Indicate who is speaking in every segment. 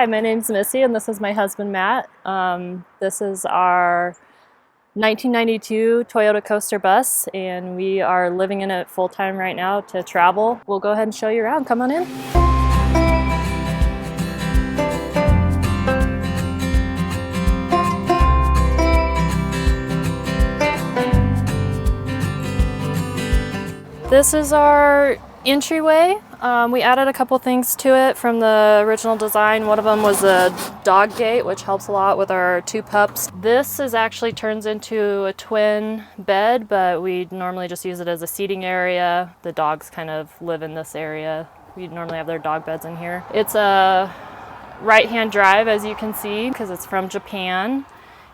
Speaker 1: Hi, my name's Missy and this is my husband Matt. This is our 1992 Toyota Coaster bus and we are living in it full time right now to travel. We'll go ahead and show you around. Come on in. This is our entryway. We added a couple things to it from the original design. One of them was a dog gate, which helps a lot with our two pups. This actually turns into a twin bed, but we normally just use it as a seating area. The dogs kind of live in this area. We normally have their dog beds in here. It's a right-hand drive, as you can see, because it's from Japan.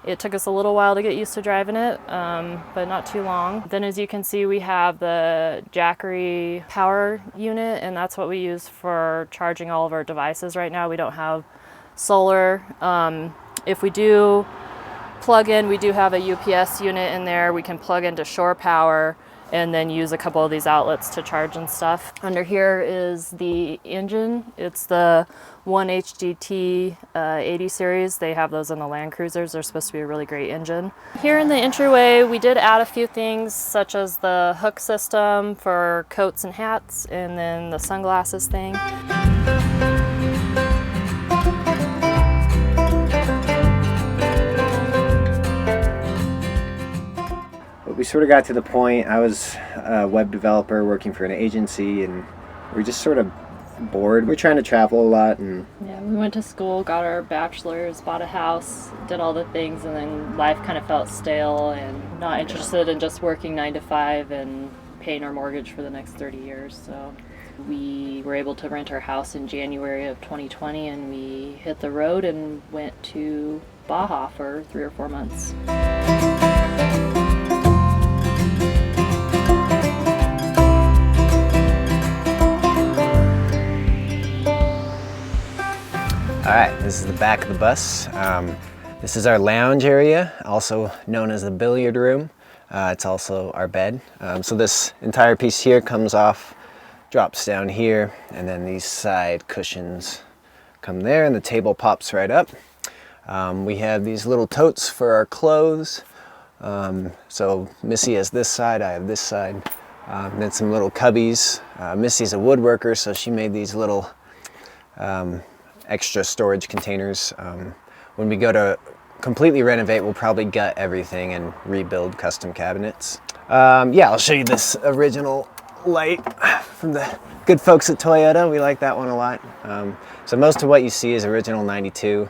Speaker 1: It took us a little while to get used to driving it, but not too long. Then as you can see, we have the Jackery power unit, and that's what we use for charging all of our devices right now. We don't have solar. If we do plug in, we do have a UPS unit in there. We can plug into shore power and then use a couple of these outlets to charge and stuff. Under here is the engine. It's the 1HDT 80 series. They have those in the Land Cruisers. They're supposed to be a really great engine. Here in the entryway, we did add a few things such as the hook system for coats and hats, and then the sunglasses thing.
Speaker 2: We sort of got to the point, I was a web developer working for an agency, and we were just sort of bored. We're trying to travel a lot. And
Speaker 1: yeah, we went to school, got our bachelor's, bought a house, did all the things, and then life kind of felt stale and not interested in just working 9 to 5 and paying our mortgage for the next 30 years. So we were able to rent our house in January of 2020, and we hit the road and went to Baja for 3 or 4 months.
Speaker 2: all right, this is the back of the bus. This is our lounge area, also known as the billiard room. It's also our bed. So this entire piece here comes off, drops down here, and then these side cushions come there, and the table pops right up. We have these little totes for our clothes. So Missy has this side, I have this side. Then some little cubbies. Missy's a woodworker, so she made these little extra storage containers. When we go to completely renovate, we'll probably gut everything and rebuild custom cabinets. Yeah, I'll show you this original light from the good folks at Toyota. We like that one a lot. So most of what you see is original 92.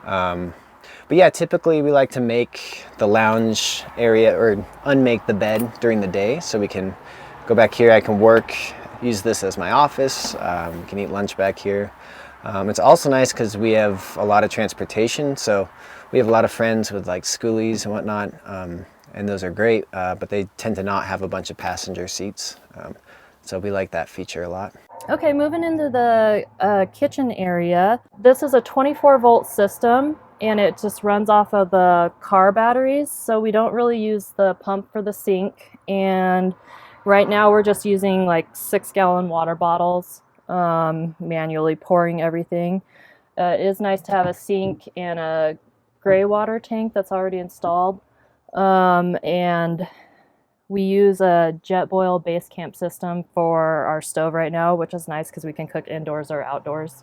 Speaker 2: But yeah, typically we like to make the lounge area or unmake the bed during the day, so we can go back here. I can work, use this as my office. We can eat lunch back here. It's also nice because we have a lot of transportation, so we have a lot of friends with like schoolies and whatnot, and those are great, but they tend to not have a bunch of passenger seats, so we like that feature a lot.
Speaker 1: Okay, moving into the kitchen area. This is a 24-volt system, and it just runs off of the car batteries, so we don't really use the pump for the sink, and right now we're just using like 6-gallon water bottles. Manually pouring everything. It is nice to have a sink and a gray water tank that's already installed. And we use a jet boil base camp system for our stove right now, which is nice because we can cook indoors or outdoors.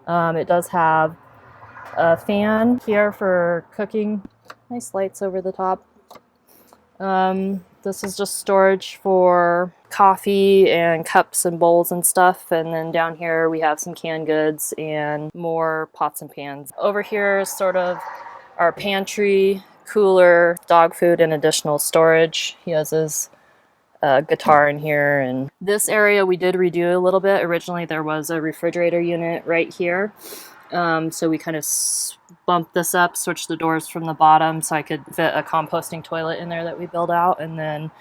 Speaker 1: It does have a fan here for cooking. Nice lights over the top. This is just storage for coffee and cups and bowls and stuff, and then down here we have some canned goods and more pots and pans. Over here is sort of our pantry, cooler, dog food, and additional storage. He has his guitar in here, and this area we did redo a little bit. Originally there was a refrigerator unit right here, so we kind of bumped this up, switched the doors from the bottom so I could fit a composting toilet in there that we built out. And then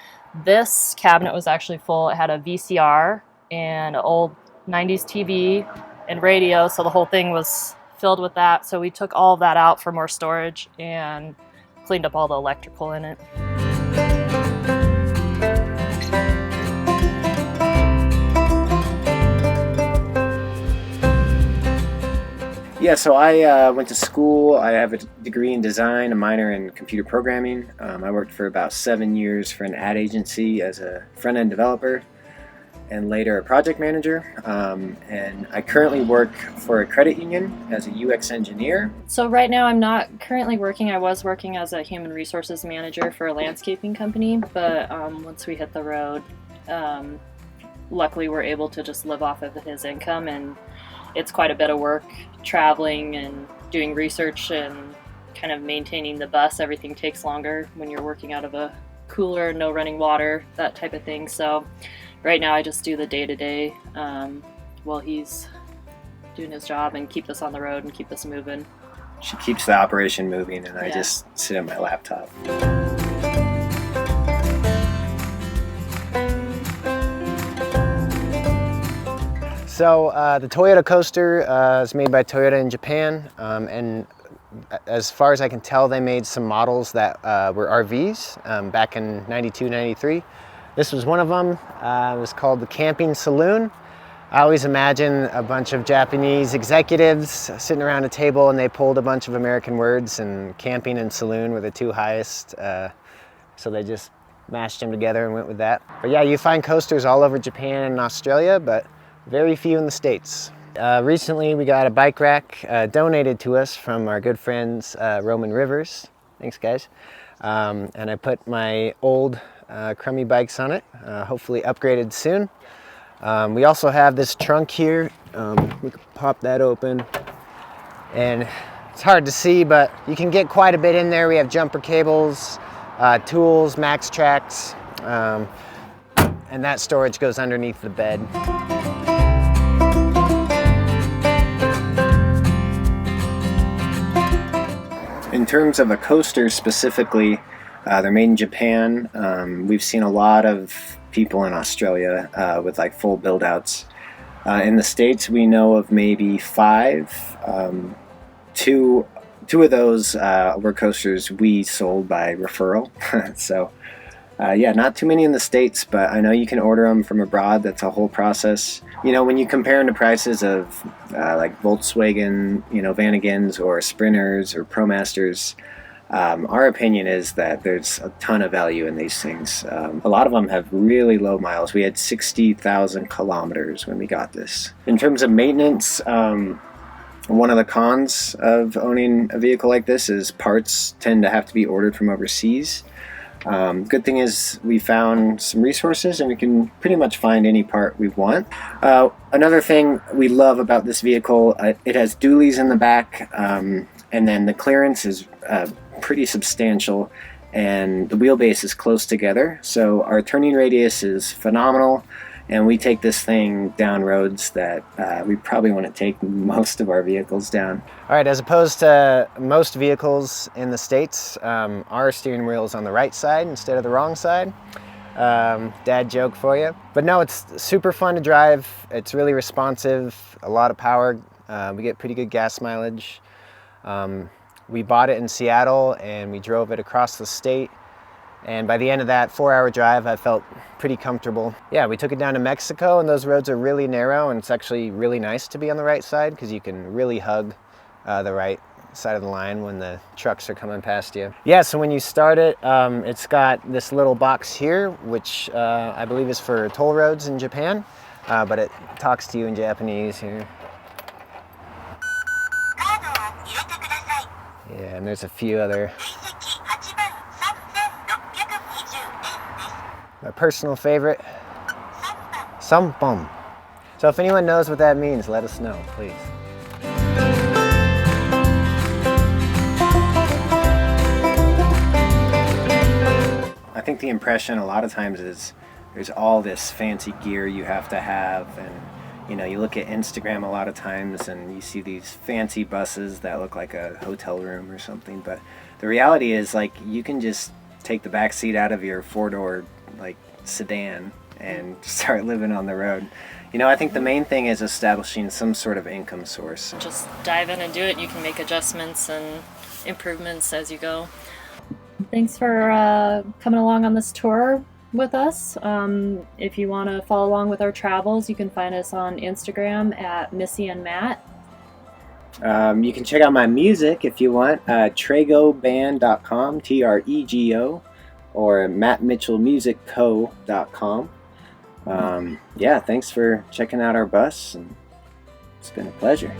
Speaker 1: this cabinet was actually full. It had a VCR and an old 90s TV and radio, so the whole thing was filled with that. So we took all of that out for more storage and cleaned up all the electrical in it.
Speaker 2: Yeah, so I went to school. I have a degree in design, a minor in computer programming. I worked for about 7 years for an ad agency as a front-end developer and later a project manager. And I currently work for a credit union as a UX engineer.
Speaker 1: So right now I'm not currently working. I was working as a human resources manager for a landscaping company, but once we hit the road, luckily we're able to just live off of his income, and it's quite a bit of work traveling and doing research and kind of maintaining the bus. Everything takes longer when you're working out of a cooler, no running water, that type of thing. So right now I just do the day-to-day while he's doing his job and keep us on the road and keep us moving.
Speaker 2: She keeps the operation moving, and I just sit at my laptop. So the Toyota Coaster is made by Toyota in Japan, and as far as I can tell, they made some models that were RVs back in '92, '93. This was one of them. It was called the Camping Saloon. I always imagine a bunch of Japanese executives sitting around a table and they pulled a bunch of American words, and camping and saloon were the two highest, so they just mashed them together and went with that. But yeah, you find coasters all over Japan and Australia, but very few in the States. Recently we got a bike rack donated to us from our good friends Roman Rivers. Thanks guys. And I put my old crummy bikes on it, hopefully upgraded soon. We also have this trunk here. We can pop that open, and it's hard to see, but you can get quite a bit in there. We have jumper cables, tools, max tracks, and that storage goes underneath the bed. In terms of a coaster specifically, they're made in Japan. We've seen a lot of people in Australia with like full build outs. In the States, we know of maybe 5. Two of those were coasters we sold by referral. So yeah, not too many in the States, but I know you can order them from abroad. That's a whole process. You know, when you compare them to prices of like Volkswagen, you know, Vanagons or Sprinters or ProMasters, our opinion is that there's a ton of value in these things. A lot of them have really low miles. We had 60,000 kilometers when we got this. In terms of maintenance, one of the cons of owning a vehicle like this is parts tend to have to be ordered from overseas. Good thing is we found some resources and we can pretty much find any part we want. Another thing we love about this vehicle, it has dualies in the back, and then the clearance is pretty substantial, and the wheelbase is close together, so our turning radius is phenomenal, and we take this thing down roads that we probably wouldn't take most of our vehicles down. All right, as opposed to most vehicles in the States, our steering wheel is on the right side instead of the wrong side. Dad joke for you. But no, it's super fun to drive. It's really responsive, a lot of power. We get pretty good gas mileage. We bought it in Seattle and we drove it across the state. And by the end of that 4-hour drive, I felt pretty comfortable. Yeah, we took it down to Mexico, and those roads are really narrow, and it's actually really nice to be on the right side because you can really hug the right side of the line when the trucks are coming past you. Yeah, so when you start it, it's got this little box here, which I believe is for toll roads in Japan, but it talks to you in Japanese here. Yeah, and there's a few other. My personal favorite, sampon. So if anyone knows what that means, let us know, please. I think the impression a lot of times is there's all this fancy gear you have to have, and you know, you look at Instagram a lot of times and you see these fancy buses that look like a hotel room or something, but the reality is, like, you can just take the back seat out of your 4-door like sedan and start living on the road. You know, I think the main thing is establishing some sort of income source.
Speaker 1: Just dive in and do it. You can make adjustments and improvements as you go. Thanks for coming along on this tour with us. If you want to follow along with our travels, you can find us on Instagram at Missy and Matt.
Speaker 2: You can check out my music if you want, tregoband.com, Trego, or mattmitchellmusicco.com. Yeah, thanks for checking out our bus, and it's been a pleasure.